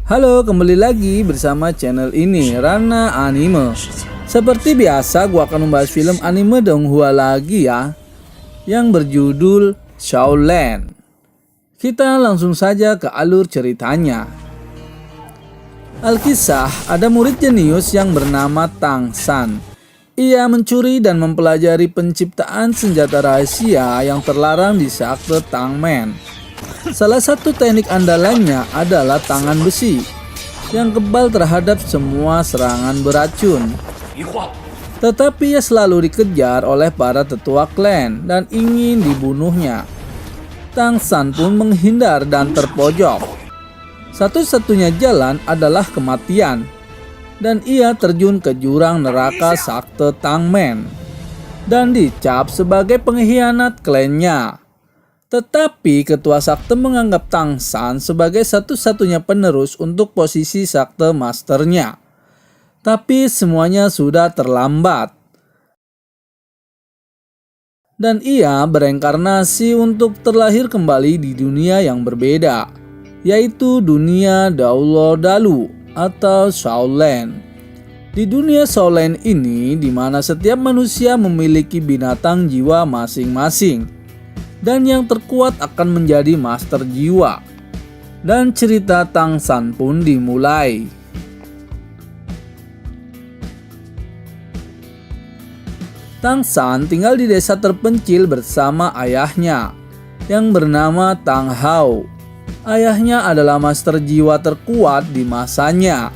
Halo, kembali lagi bersama channel ini, Rana Anime. Seperti biasa, gua akan membahas film anime Donghua lagi ya, yang berjudul Shaolan. Kita langsung saja ke alur ceritanya. Alkisah, ada murid jenius yang bernama Tang San. Ia mencuri dan mempelajari penciptaan senjata rahasia yang terlarang di sekte Tangmen. Salah satu teknik andalannya adalah tangan besi yang kebal terhadap semua serangan beracun. Tetapi ia selalu dikejar oleh para tetua klan dan ingin dibunuhnya. Tang San pun menghindar dan terpojok. Satu-satunya jalan adalah kematian, dan ia terjun ke jurang neraka sakte Tangmen dan dicap sebagai pengkhianat klannya. Tetapi ketua sakte menganggap Tang San sebagai satu-satunya penerus untuk posisi sakte masternya. Tapi semuanya sudah terlambat, dan ia bereinkarnasi untuk terlahir kembali di dunia yang berbeda, yaitu dunia Daulo Dalu atau Shaolan. Di dunia Shaolan ini, di mana setiap manusia memiliki binatang jiwa masing-masing, dan yang terkuat akan menjadi master jiwa. Dan cerita Tang San pun dimulai. Tang San tinggal di desa terpencil bersama ayahnya yang bernama Tang Hao. Ayahnya adalah master jiwa terkuat di masanya,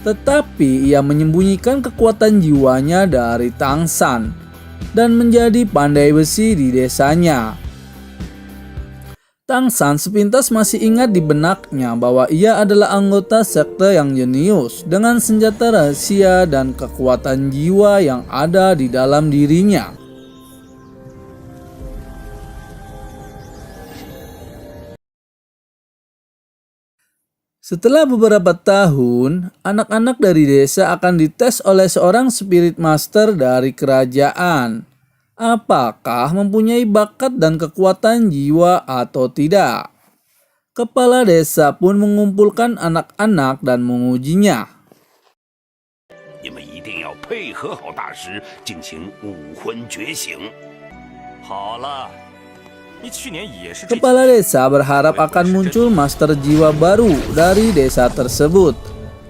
tetapi ia menyembunyikan kekuatan jiwanya dari Tang San dan menjadi pandai besi di desanya. Tang San sepintas masih ingat di benaknya bahwa ia adalah anggota sekte yang jenius dengan senjata rahasia dan kekuatan jiwa yang ada di dalam dirinya. Setelah beberapa tahun, anak-anak dari desa akan dites oleh seorang spirit master dari kerajaan. Apakah mempunyai bakat dan kekuatan jiwa atau tidak? Kepala desa pun mengumpulkan anak-anak dan mengujinya. Kepala desa berharap akan muncul master jiwa baru dari desa tersebut,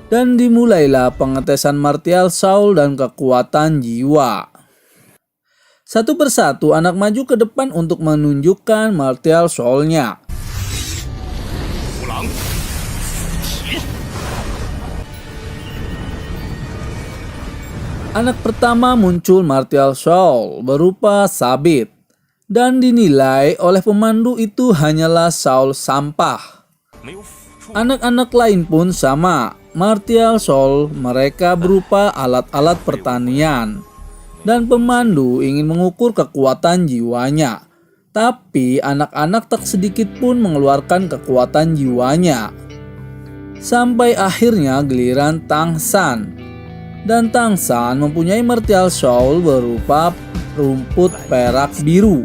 dan dimulailah pengetesan martial soul dan kekuatan jiwa. Satu persatu anak maju ke depan untuk menunjukkan martial soul-nya. Anak pertama muncul martial soul berupa sabit, dan dinilai oleh pemandu itu hanyalah soul sampah. Anak-anak lain pun sama, martial soul mereka berupa alat-alat pertanian. Dan pemandu ingin mengukur kekuatan jiwanya. Tapi anak-anak tak sedikit pun mengeluarkan kekuatan jiwanya. Sampai akhirnya giliran Tang San. Dan Tang San mempunyai martial soul berupa rumput perak biru.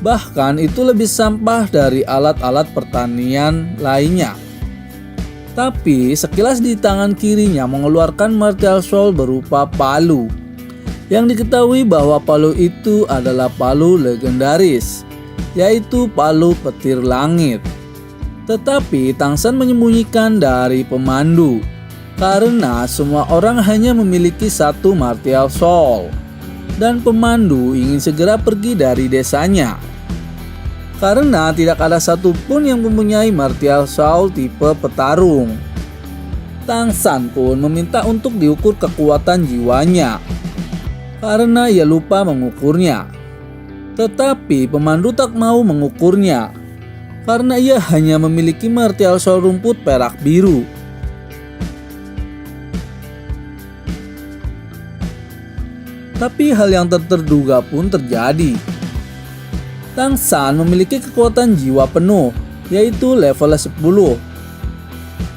Bahkan itu lebih sampah dari alat-alat pertanian lainnya. Tapi sekilas di tangan kirinya mengeluarkan martial soul berupa palu. Yang diketahui bahwa palu itu adalah palu legendaris, yaitu palu petir langit. Tetapi Tang San menyembunyikan dari pemandu, karena semua orang hanya memiliki satu martial soul, dan pemandu ingin segera pergi dari desanya. Karena tidak ada satupun yang mempunyai martial soul tipe petarung. Tang San pun meminta untuk diukur kekuatan jiwanya, karena ia lupa mengukurnya. Tetapi pemandu tak mau mengukurnya, karena ia hanya memiliki martial soul rumput perak biru. Tapi hal yang tak terduga pun terjadi. Tang San memiliki kekuatan jiwa penuh, yaitu level 10.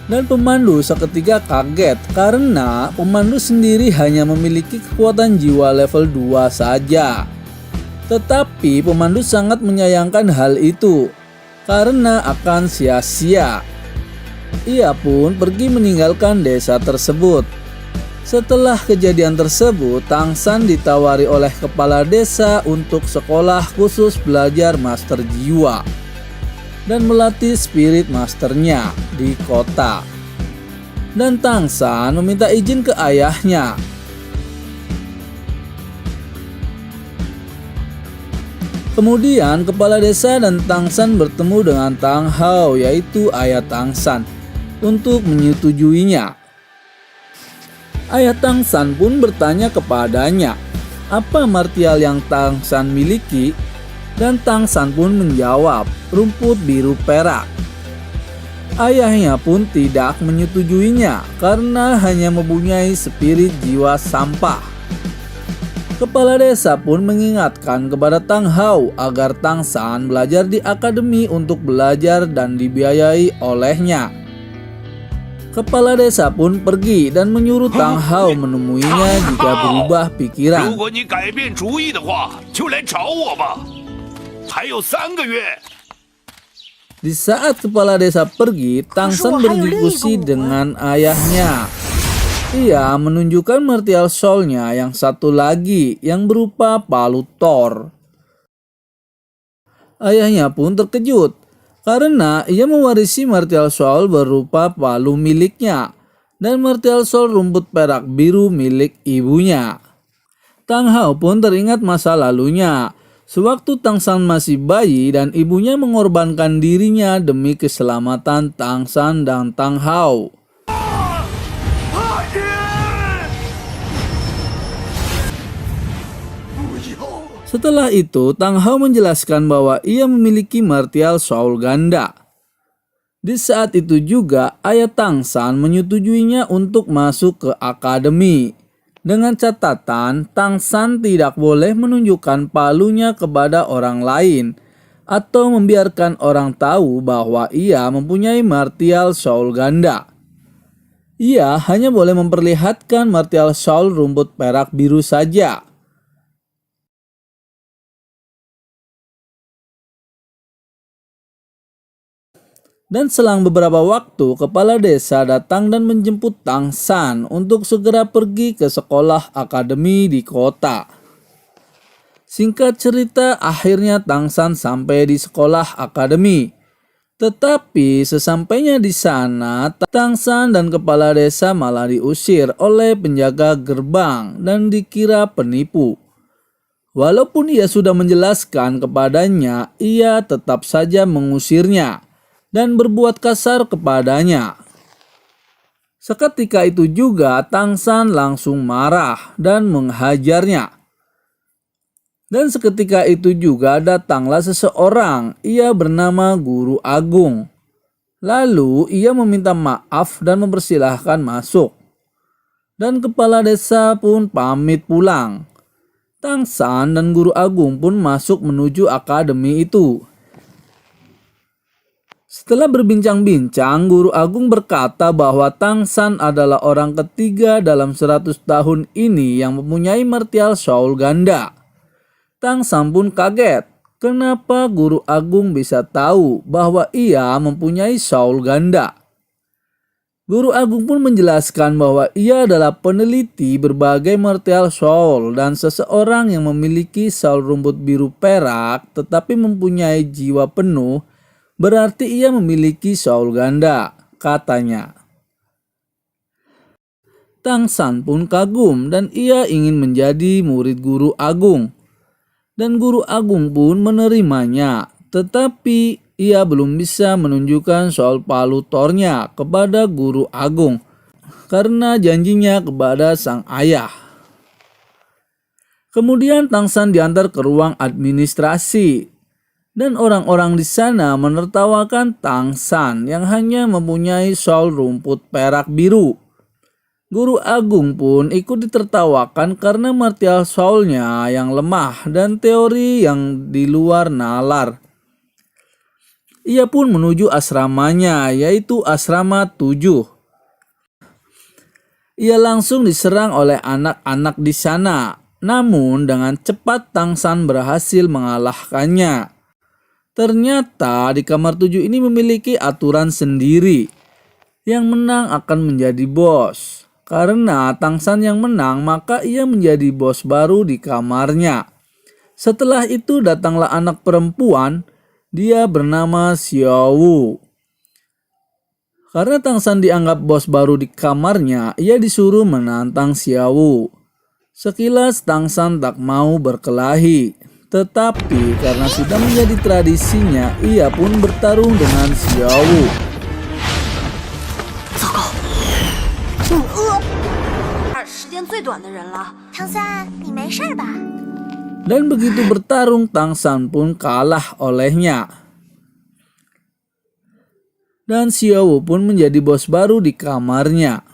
Dan pemandu seketika kaget karena pemandu sendiri hanya memiliki kekuatan jiwa level 2 saja. Tetapi pemandu sangat menyayangkan hal itu karena akan sia-sia. Ia pun pergi meninggalkan desa tersebut. Setelah kejadian tersebut, Tang San ditawari oleh kepala desa untuk sekolah khusus belajar master jiwa dan melatih spirit masternya di kota. Dan Tang San meminta izin ke ayahnya. Kemudian kepala desa dan Tang San bertemu dengan Tang Hao, yaitu ayah Tang San, untuk menyetujuinya. Ayah Tang San pun bertanya kepadanya, apa martial yang Tang San miliki? Dan Tang San pun menjawab, rumput biru perak. Ayahnya pun tidak menyetujuinya karena hanya mempunyai spirit jiwa sampah. Kepala desa pun mengingatkan kepada Tang Hao agar Tang San belajar di akademi untuk belajar dan dibiayai olehnya. Kepala desa pun pergi dan menyuruh Tang Hao menemuinya jika berubah pikiran. Di saat kepala desa pergi, Tang San berdiskusi dengan ayahnya. Ia menunjukkan martial soul-nya yang satu lagi yang berupa palu Thor. Ayahnya pun terkejut karena ia mewarisi martial soul berupa palu miliknya dan martial soul rumput perak biru milik ibunya. Tang Hao pun teringat masa lalunya, sewaktu Tang San masih bayi dan ibunya mengorbankan dirinya demi keselamatan Tang San dan Tang Hao. Setelah itu, Tang Hao menjelaskan bahwa ia memiliki martial soul ganda. Di saat itu juga, ayah Tang San menyetujuinya untuk masuk ke akademi. Dengan catatan, Tang San tidak boleh menunjukkan palunya kepada orang lain atau membiarkan orang tahu bahwa ia mempunyai martial soul ganda. Ia hanya boleh memperlihatkan martial soul rumput perak biru saja. Dan selang beberapa waktu, kepala desa datang dan menjemput Tang San untuk segera pergi ke sekolah akademi di kota. Singkat cerita, akhirnya Tang San sampai di sekolah akademi. Tetapi sesampainya di sana, Tang San dan kepala desa malah diusir oleh penjaga gerbang dan dikira penipu. Walaupun ia sudah menjelaskan kepadanya, ia tetap saja mengusirnya dan berbuat kasar kepadanya. Seketika itu juga Tang San langsung marah dan menghajarnya. Dan seketika itu juga datanglah seseorang, ia bernama Guru Agung. Lalu ia meminta maaf dan mempersilahkan masuk. Dan kepala desa pun pamit pulang. Tang San dan Guru Agung pun masuk menuju akademi itu. Setelah berbincang-bincang, Guru Agung berkata bahwa Tang San adalah orang ketiga dalam 100 tahun ini yang mempunyai martial soul ganda. Tang San pun kaget, kenapa Guru Agung bisa tahu bahwa ia mempunyai soul ganda. Guru Agung pun menjelaskan bahwa ia adalah peneliti berbagai martial soul dan seseorang yang memiliki soul rumput biru perak tetapi mempunyai jiwa penuh, berarti ia memiliki soul ganda, katanya. Tang San pun kagum dan ia ingin menjadi murid Guru Agung. Dan Guru Agung pun menerimanya, tetapi ia belum bisa menunjukkan soal palu Thor-nya kepada Guru Agung karena janjinya kepada sang ayah. Kemudian Tang San diantar ke ruang administrasi. Dan orang-orang di sana menertawakan Tang San yang hanya mempunyai soul rumput perak biru. Guru Agung pun ikut ditertawakan karena martial soul-nya yang lemah dan teori yang di luar nalar. Ia pun menuju asramanya, yaitu asrama 7. Ia langsung diserang oleh anak-anak di sana. Namun dengan cepat Tang San berhasil mengalahkannya. Ternyata di kamar 7 ini memiliki aturan sendiri. Yang menang akan menjadi bos. Karena Tang San yang menang, maka ia menjadi bos baru di kamarnya. Setelah itu datanglah anak perempuan, dia bernama Xiao Wu. Karena Tang San dianggap bos baru di kamarnya, ia disuruh menantang Xiao Wu. Sekilas Tang San tak mau berkelahi, tetapi karena sudah menjadi tradisinya, ia pun bertarung dengan Xiao Wu. 时间最短的人了。唐三，你没事吧？ Dan begitu bertarung, Tang San pun kalah olehnya. Dan Xiao Wu pun menjadi bos baru di kamarnya.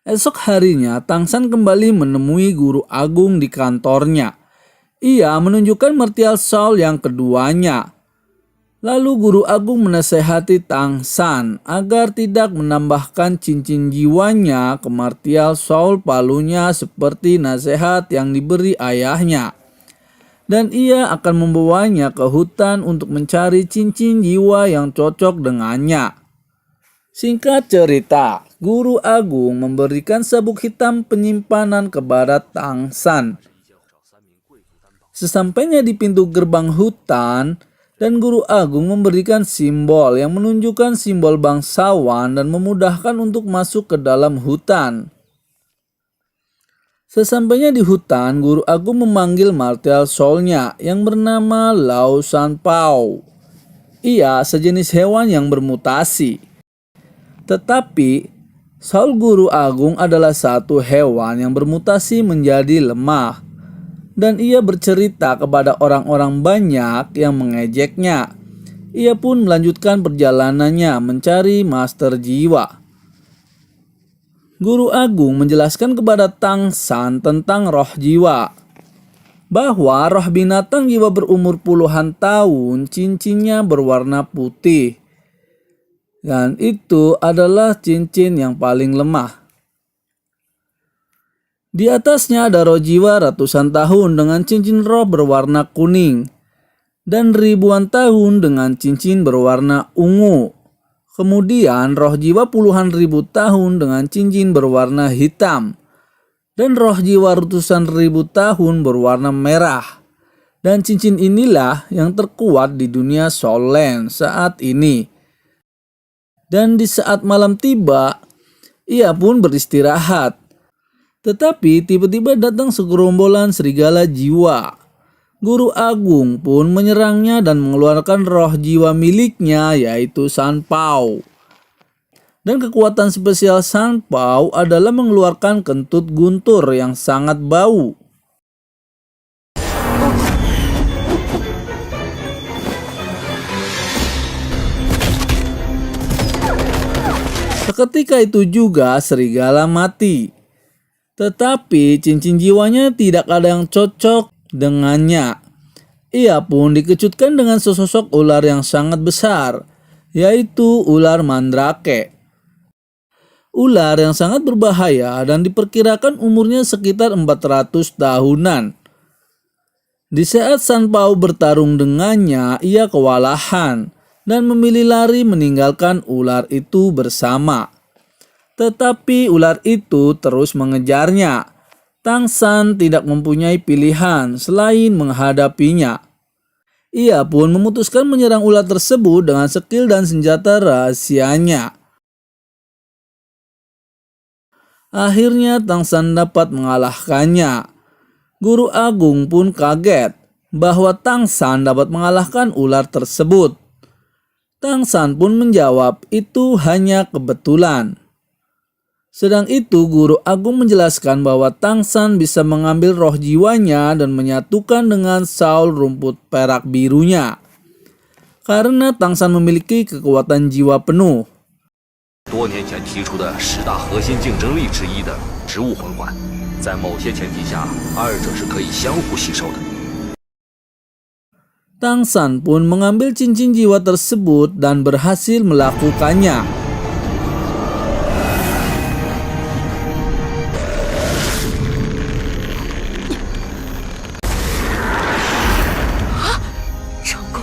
Esok harinya, Tang San kembali menemui guru agung di kantornya. Ia menunjukkan martial soul yang keduanya. Lalu guru agung menasehati Tang San agar tidak menambahkan cincin jiwanya ke martial soul palunya seperti nasihat yang diberi ayahnya. Dan ia akan membawanya ke hutan untuk mencari cincin jiwa yang cocok dengannya. Singkat cerita, guru agung memberikan sabuk hitam penyimpanan kepada Tang San. Sesampainya di pintu gerbang hutan, dan guru agung memberikan simbol yang menunjukkan simbol bangsawan dan memudahkan untuk masuk ke dalam hutan. Sesampainya di hutan, guru agung memanggil martial soul-nya yang bernama Lao Shan Pao. Ia sejenis hewan yang bermutasi. Tetapi, soul guru agung adalah satu hewan yang bermutasi menjadi lemah. Dan ia bercerita kepada orang-orang banyak yang mengejeknya. Ia pun melanjutkan perjalanannya mencari master jiwa. Guru agung menjelaskan kepada Tang San tentang roh jiwa. Bahwa roh binatang jiwa berumur puluhan tahun, cincinnya berwarna putih. Dan itu adalah cincin yang paling lemah. Di atasnya ada roh jiwa ratusan tahun dengan cincin roh berwarna kuning. Dan ribuan tahun dengan cincin berwarna ungu. Kemudian roh jiwa puluhan ribu tahun dengan cincin berwarna hitam. Dan roh jiwa ratusan ribu tahun berwarna merah. Dan cincin inilah yang terkuat di dunia Soul Land saat ini. Dan di saat malam tiba, ia pun beristirahat. Tetapi tiba-tiba datang segerombolan serigala jiwa. Guru agung pun menyerangnya dan mengeluarkan roh jiwa miliknya, yaitu Shan Pao. Dan kekuatan spesial Shan Pao adalah mengeluarkan kentut guntur yang sangat bau. Seketika itu juga serigala mati. Tetapi cincin jiwanya tidak ada yang cocok dengannya. Ia pun dikejutkan dengan sesosok ular yang sangat besar, yaitu ular mandrake. Ular yang sangat berbahaya dan diperkirakan umurnya sekitar 400 tahunan. Di saat Shan Pao bertarung dengannya, ia kewalahan dan memilih lari meninggalkan ular itu bersama. Tetapi ular itu terus mengejarnya. Tang San tidak mempunyai pilihan selain menghadapinya. Ia pun memutuskan menyerang ular tersebut dengan skill dan senjata rahasianya. Akhirnya Tang San dapat mengalahkannya. Guru agung pun kaget bahwa Tang San dapat mengalahkan ular tersebut. Tang San pun menjawab itu hanya kebetulan. Sedang itu guru agung menjelaskan bahwa Tang San bisa mengambil roh jiwanya dan menyatukan dengan Saul rumput perak birunya. Karena Tang San memiliki kekuatan jiwa penuh. 多年前提出的10大核心竞争力之一的植物魂环，在某些前提下，二者是可以相互吸收的。 Tang San pun mengambil cincin jiwa tersebut dan berhasil melakukannya.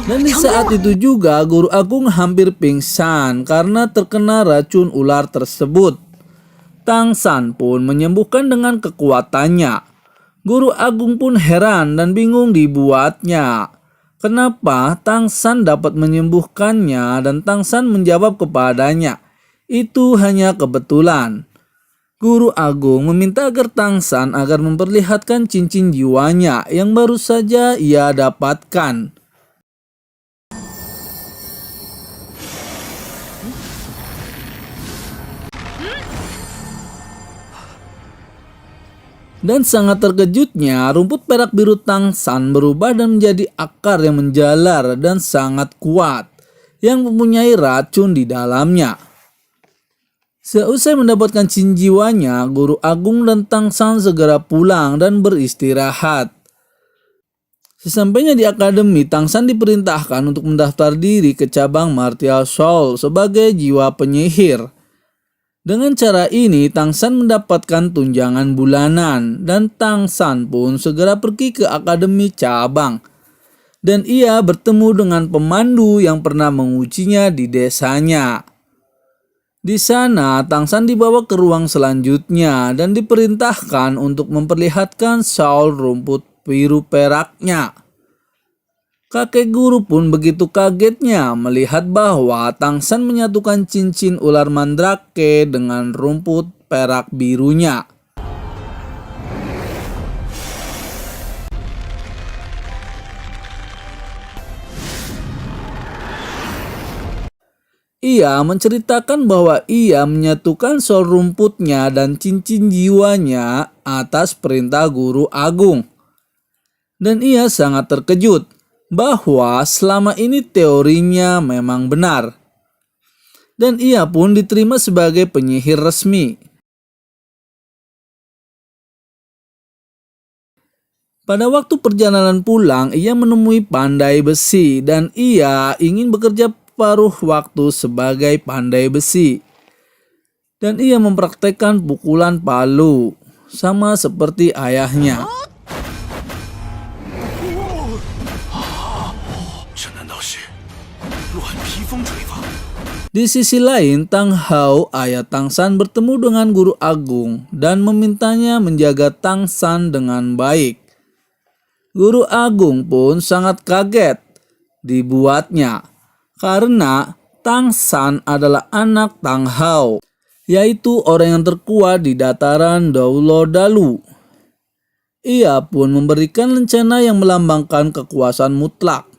Dan di saat itu juga Guru Agung hampir pingsan karena terkena racun ular tersebut. Tang San pun menyembuhkan dengan kekuatannya. Guru Agung pun heran dan bingung dibuatnya. Kenapa Tang San dapat menyembuhkannya, dan Tang San menjawab kepadanya, itu hanya kebetulan. Guru Agung meminta agar Tang San agar memperlihatkan cincin jiwanya yang baru saja ia dapatkan. Dan sangat terkejutnya, rumput perak biru Tang San berubah dan menjadi akar yang menjalar dan sangat kuat, yang mempunyai racun di dalamnya. Seusai mendapatkan cincin jiwanya, Guru Agung dan Tang San segera pulang dan beristirahat. Sesampainya di akademi, Tang San diperintahkan untuk mendaftar diri ke cabang Martial Soul sebagai jiwa penyihir. Dengan cara ini, Tang San mendapatkan tunjangan bulanan, dan Tang San pun segera pergi ke akademi cabang. Dan ia bertemu dengan pemandu yang pernah mengujinya di desanya. Di sana, Tang San dibawa ke ruang selanjutnya dan diperintahkan untuk memperlihatkan shawl rumput biru peraknya. Kakek guru pun begitu kagetnya melihat bahwa Tang San menyatukan cincin ular mandrake dengan rumput perak birunya. Ia menceritakan bahwa ia menyatukan sol rumputnya dan cincin jiwanya atas perintah Guru Agung. Dan ia sangat terkejut bahwa selama ini teorinya memang benar. Dan ia pun diterima sebagai penyihir resmi. Pada waktu perjalanan pulang, ia menemui pandai besi dan ia ingin bekerja paruh waktu sebagai pandai besi. Dan ia mempraktekkan pukulan palu sama seperti ayahnya. Di sisi lain, Tang Hao, ayah Tang San, bertemu dengan Guru Agung dan memintanya menjaga Tang San dengan baik. Guru Agung pun sangat kaget dibuatnya karena Tang San adalah anak Tang Hao, yaitu orang yang terkuat di dataran Daulo Dalu. Ia pun memberikan lencana yang melambangkan kekuasaan mutlak.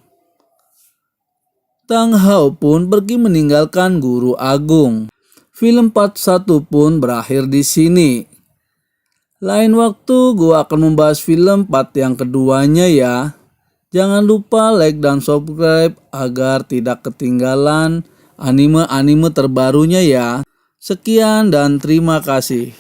Tang Hao pun pergi meninggalkan Guru Agung. Film part 1 pun berakhir di sini. Lain waktu gua akan membahas film part yang keduanya ya. Jangan lupa like dan subscribe agar tidak ketinggalan anime-anime terbarunya ya. Sekian dan terima kasih.